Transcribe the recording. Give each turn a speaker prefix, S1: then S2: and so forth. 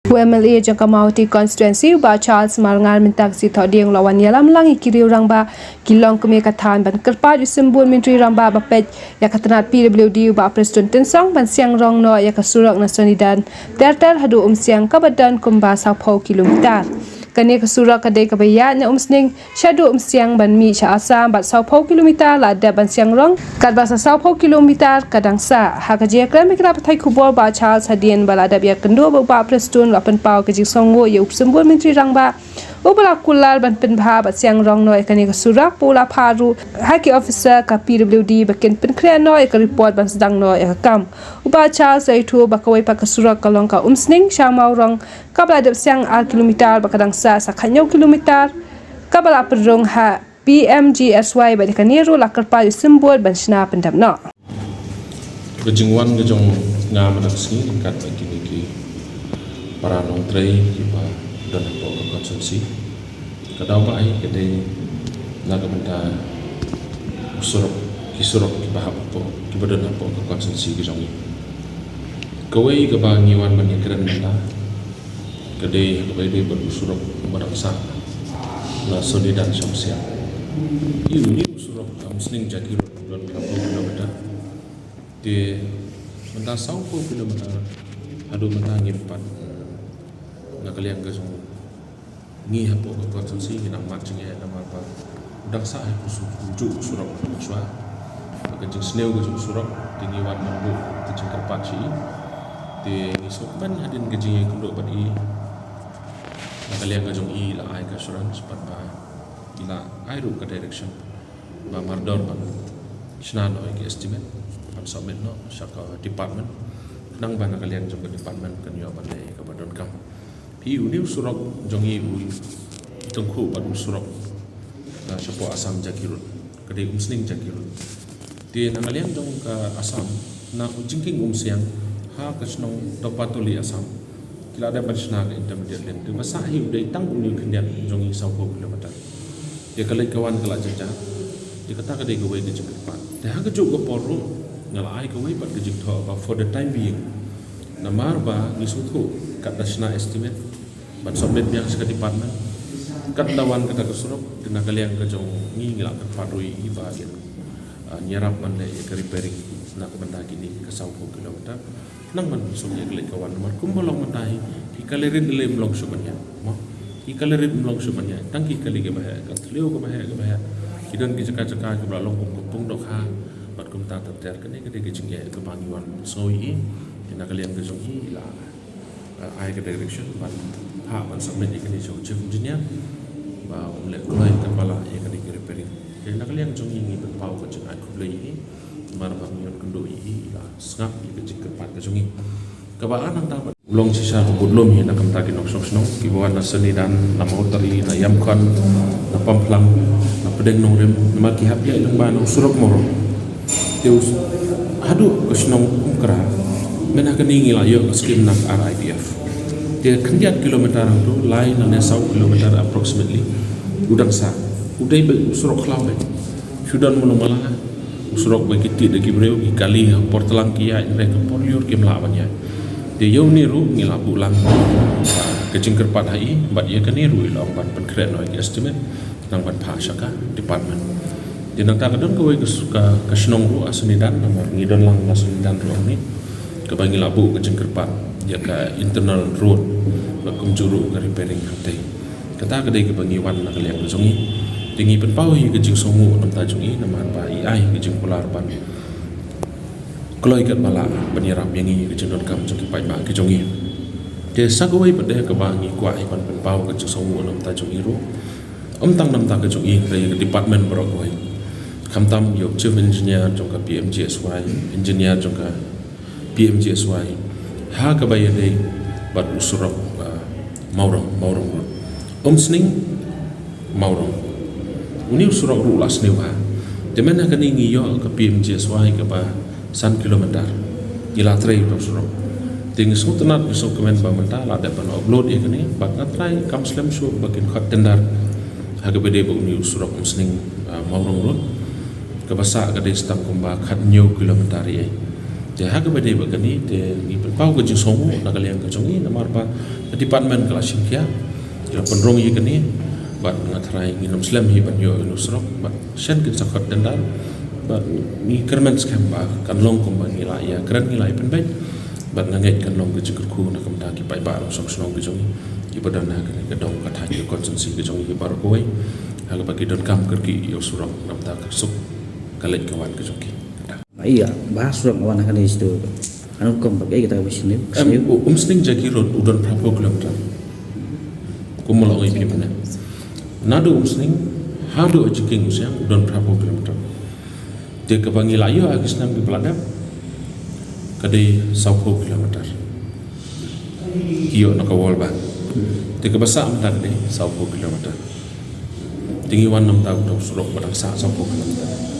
S1: UMLA jangka Mauti constituency ba Charles Marngar mintak si thodiang lawan yalam langi kiriu rangba kilong kemi kathan ban kerpa disembul menteri rangba bapet ya katanat PWD ba Preston Tensong ban siang rong no ya kasurak na sonidan terter hadu siang kabadan kumba 20 kilometer kani kasurak kadai kabaya na sning shadu siang ban mi sha asam bat 20 kilometer la da ban siang rong kad ba 20 kilometer kadang sa hakaje kram kira pathai khubor ba Charles hadian balada biak kendo ba Preston lapan pau ke jisongo ye upsembul menteri rangba ubala kulal ban penbha bat siang rong no ekani kasurak pula pharu haki officer ka PWD bakin penkrea no ek report ban sedang no ek kam uba Charles aitu bakawai pa kasurak kalong ka sning shamau rong kabla dep siang al kilometer bakadang sa sakhanyo kilometer kabla perong ha PMGSY ba dikaniru lakar pa simbol ban sna pendam no
S2: Kejingwan kejong ngam nak sini kat bagi ki para nong trei ba dan po konsumsi kadau ba ai kedai naga benda usurok kisurok ki bahap po ki badan po konsumsi ki jong kawai ke ba ngiwan ban keren benda kedai kawai de berusurok barangsa na solidan sosial ini usurok muslim jadi dan kampung benda di benda 20 kilometer adu benda ngimpan na kalian ke sung ngi hapo ko konsumsi ki nak macing ya nama apa udah sa ai kuju surok swa ka jing sneu ko surok tingi wan mambu ti jing kerpat si ti ngi sopan hadin ke jing ko ba i na kalian ke jong i la ai ka suran sepat ba ila ai ru ka direction ba mardor ba sna no ki estimate pan submit no saka department nang ba na kalian jong department kan yo ba le ka badon kam Iu ni usurok jongi u tengku badu usurok na syapo asam jakirun kedai umsning jakirun di nakalian jong ke asam na ujingking siang ha kasnong topatuli asam kila ada bersna ke intermediate lane de masa hi udai tang uni kendian jongi 20 kilometer dia kalai kawan kala jaja dia kata kedai gawai ke cepat dah ha kejuk ke poru ngalai gawai pat kejik tho ba for the time being namar ba ngisutu kat dasna estimate ban submit yang sekali department kat lawan kata kesuruk dina kalian ke jong ngi ngilak kat padui ibagian nyerap man le ke repairing nak benda gini ke 20 kilometer nang man sumya kali kawan nomor kumbolong matahi ki kalerin le mlong subanya mo ki kalerin mlong subanya tangki kali ke bahaya kat leo ke bahaya kidon ki caka-caka ke balong kumpung dok ha bat kum ta ter kene ke de jingya ke bangiwan soi dina kalian ke jong hi la ai ke direction ban ha ban submit ikani so chief engineer ba umle kloi kepala ikani repairing dan nak liang jong ini berpau ke jeng aku beli ini mar ba mion kendo ini la ngap ke jeng kepat ke jong ke ba nang ta ulong sisa budlom hi nak kam ta ki nok sok nok ki bawa na seni dan na moteri na yamkan na pamplang na pedeng nong rem na ki hap ya long ba nong surok moro teus hadu kesnong kra mena keningi la yo skim nak RIDF dia kendiat kilometer tu lain na 100 kilometer approximately udang sa udai be surok klau be sudan monomala surok be kiti de kibreu ki kali portalang kia ne ke porliur kim la banya dia yo ni ru ngila bulang ke jingker pat hai bat ye ke ni ru long ban pen kret no estimate nang ban pha shaka department dia nang ta kadon ko ke suka ke snong ru asunidan nomor ngidon lang asunidan ru ni ke bangi labu ke jingker pat dia ke internal road bakum juru ke repairing hatai kata kedai ke bangi wan nak liang ke songi tinggi pen pau hi ke jing songu nam ta jungi nama ba ai ke jing polar ban kloi kat bala banyiram yang i ke jing kam jong pai ba ke jongi de sagoi pede ke bangi kwa i ban pen pau ke jing songu nam ta jungi ro tang nam ta ke jongi ke department brokoi kamtam yok chief engineer jong ka PMGSY engineer jong ka PMGSY ha ka bayade bat usurok maurong sning maurong uni usurok ru las newa de mena ka ningi yo ka PMGSY ka ba 100 kilometer ila trai to usurok ting sutanat besok kemen ba menta la da ban upload e kani bat ngatrai kam slam show bakin khat tendar ha ka bede ba uni usurok sning maurong ru ka basa ka de stang kumba khat nyo kilometer ye Dia hak bade bagani te ni pau ke jing songo na kalian ke jongi na marpa department kala simkia ya penrong yi kani bat ngatrai nginom slam hi ban yo nusrok bat shen kin sakot dendar bat ni kermen skam ba kan long kum ban ila ya kran ila pen bai bat nganget kan long ke jikur ku na kam ta ki pai ba ro sok snong ke jongi ki badan na ke dong ka tha ki konsensi ke jongi bar koi hak ba ki don kam ker ki yo surok nam ta ka suk kalet kawan ke jongi
S3: Iya, bahas surat kawan akan itu. Anu kom pakai kita sini.
S2: Umsning jaki road udon berapa kilometer? Kumulong ipi mana? Nado umsning, hado ajiking usiang udon berapa kilometer? Dia kebangi layu agis nam di peladap, kadai 10 kilometer. Kio nak awal bah. Dia kebasa amtar deh 10 kilometer. Tinggi wan 6 tahun dah surok badang 10 kilometer.